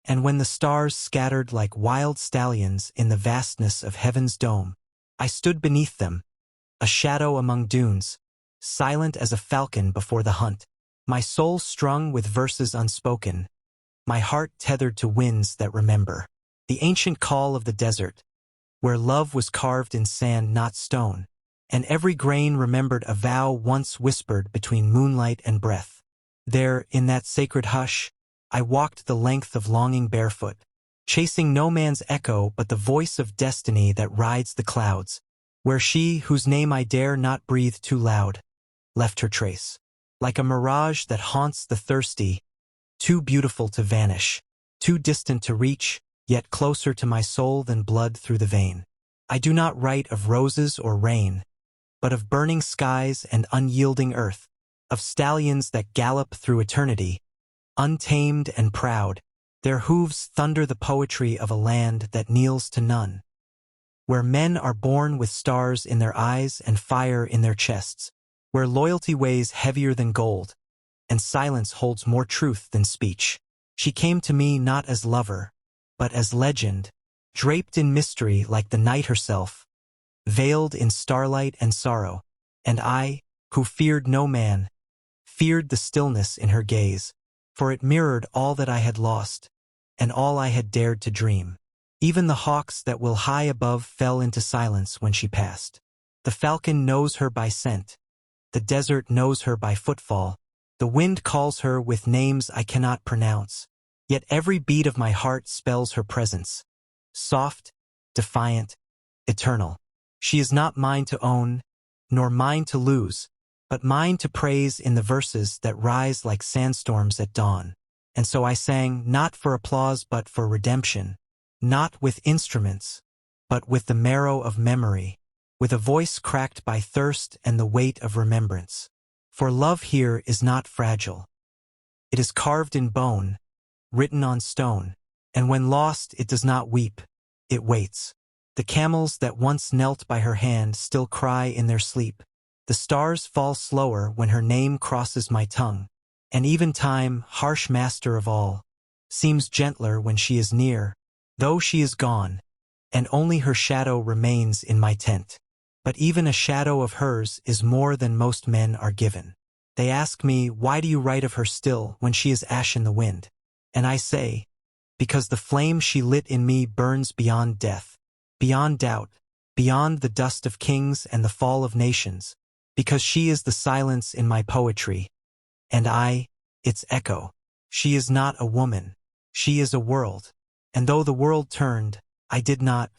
And when the stars scattered like wild stallions in the vastness of heaven's dome, I stood beneath them, a shadow among dunes, silent as a falcon before the hunt, my soul strung with verses unspoken, my heart tethered to winds that remember. The ancient call of the desert, where love was carved in sand not stone, and every grain remembered a vow once whispered between moonlight and breath. There, in that sacred hush, I walked the length of longing barefoot, chasing no man's echo but the voice of destiny that rides the clouds, where she, whose name I dare not breathe too loud, left her trace. Like a mirage that haunts the thirsty, too beautiful to vanish, too distant to reach, yet closer to my soul than blood through the vein. I do not write of roses or rain, but of burning skies and unyielding earth, of stallions that gallop through eternity, untamed and proud, their hooves thunder the poetry of a land that kneels to none, where men are born with stars in their eyes and fire in their chests, where loyalty weighs heavier than gold, and silence holds more truth than speech. She came to me not as lover, but as legend, draped in mystery like the night herself, veiled in starlight and sorrow, and I, who feared no man, feared the stillness in her gaze, for it mirrored all that I had lost, and all I had dared to dream. Even the hawks that will high above fell into silence when she passed. The falcon knows her by scent, the desert knows her by footfall, the wind calls her with names I cannot pronounce, yet every beat of my heart spells her presence, soft, defiant, eternal. She is not mine to own, nor mine to lose, but mine to praise in the verses that rise like sandstorms at dawn. And so I sang, not for applause but for redemption, not with instruments, but with the marrow of memory, with a voice cracked by thirst and the weight of remembrance. For love here is not fragile. It is carved in bone, written on stone, and when lost it does not weep, it waits. The camels that once knelt by her hand still cry in their sleep. The stars fall slower when her name crosses my tongue, and even time, harsh master of all, seems gentler when she is near, though she is gone, and only her shadow remains in my tent. But even a shadow of hers is more than most men are given. They ask me, why do you write of her still when she is ash in the wind? And I say, because the flame she lit in me burns beyond death, beyond doubt, beyond the dust of kings and the fall of nations, because she is the silence in my poetry, and I, its echo. She is not a woman, she is a world, and though the world turned, I did not,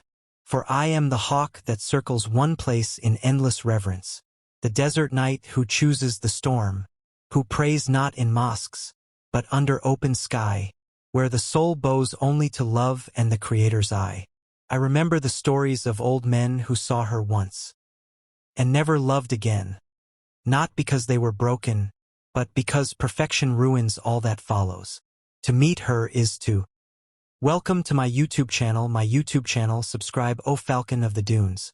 for I am the hawk that circles one place in endless reverence, the desert night who chooses the storm, who prays not in mosques, but under open sky, where the soul bows only to love and the Creator's eye. I remember the stories of old men who saw her once, and never loved again, not because they were broken, but because perfection ruins all that follows. To meet her is to welcome to my YouTube channel, subscribe, O Falcon of the Dunes.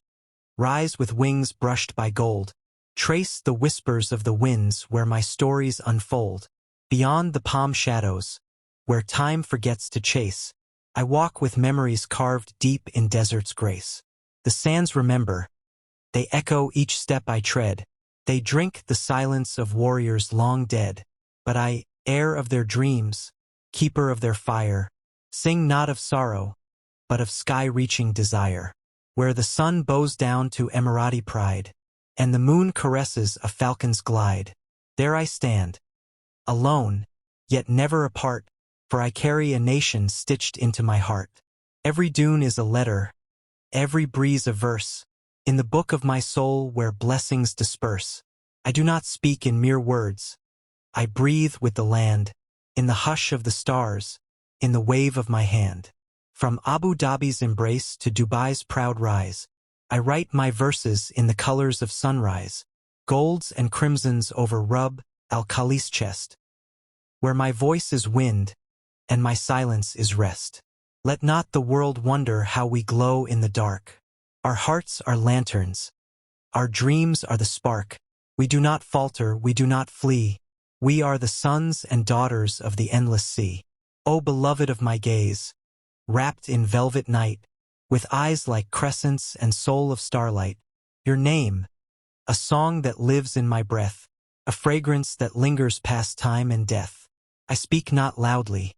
Rise with wings brushed by gold. Trace the whispers of the winds where my stories unfold. Beyond the palm shadows, where time forgets to chase, I walk with memories carved deep in desert's grace. The sands remember. They echo each step I tread. They drink the silence of warriors long dead. But I, heir of their dreams, keeper of their fire, sing not of sorrow, but of sky-reaching desire, where the sun bows down to Emirati pride, and the moon caresses a falcon's glide. There I stand, alone, yet never apart, for I carry a nation stitched into my heart. Every dune is a letter, every breeze a verse, in the book of my soul where blessings disperse. I do not speak in mere words, I breathe with the land, in the hush of the stars, in the wave of my hand. From Abu Dhabi's embrace to Dubai's proud rise, I write my verses in the colors of sunrise, golds and crimsons over Rub al-Khali's chest, where my voice is wind and my silence is rest. Let not the world wonder how we glow in the dark. Our hearts are lanterns, our dreams are the spark. We do not falter, we do not flee. We are the sons and daughters of the endless sea. O beloved of my gaze, wrapped in velvet night, with eyes like crescents and soul of starlight, your name, a song that lives in my breath, a fragrance that lingers past time and death. I speak not loudly,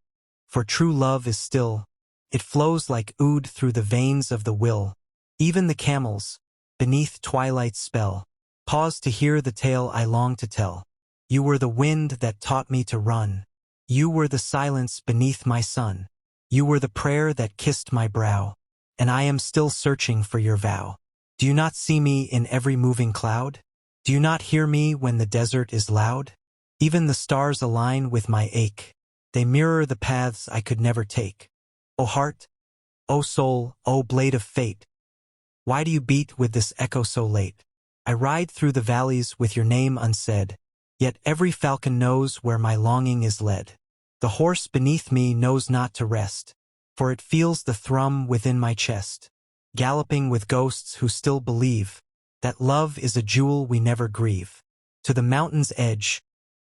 for true love is still, it flows like oud through the veins of the will. Even the camels, beneath twilight's spell, pause to hear the tale I long to tell. You were the wind that taught me to run. You were the silence beneath my sun. You were the prayer that kissed my brow, and I am still searching for your vow. Do you not see me in every moving cloud? Do you not hear me when the desert is loud? Even the stars align with my ache. They mirror the paths I could never take. O heart, O soul, O blade of fate, why do you beat with this echo so late? I ride through the valleys with your name unsaid, yet every falcon knows where my longing is led. The horse beneath me knows not to rest, for it feels the thrum within my chest, galloping with ghosts who still believe that love is a jewel we never grieve. To the mountain's edge,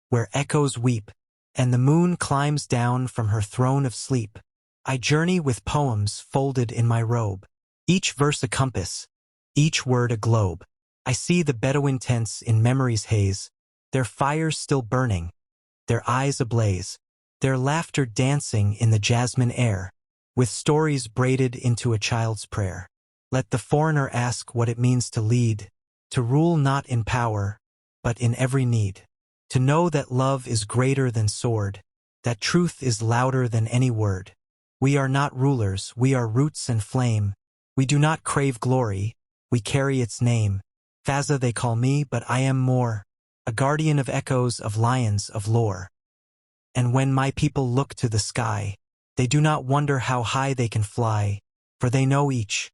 where echoes weep, and the moon climbs down from her throne of sleep, I journey with poems folded in my robe, each verse a compass, each word a globe. I see the Bedouin tents in memory's haze, their fires still burning, their eyes ablaze, their laughter dancing in the jasmine air, with stories braided into a child's prayer. Let the foreigner ask what it means to lead, to rule not in power, but in every need. To know that love is greater than sword, that truth is louder than any word. We are not rulers, we are roots and flame. We do not crave glory, we carry its name. Fazza they call me, but I am more, a guardian of echoes, of lions, of lore. And when my people look to the sky, they do not wonder how high they can fly, for they know each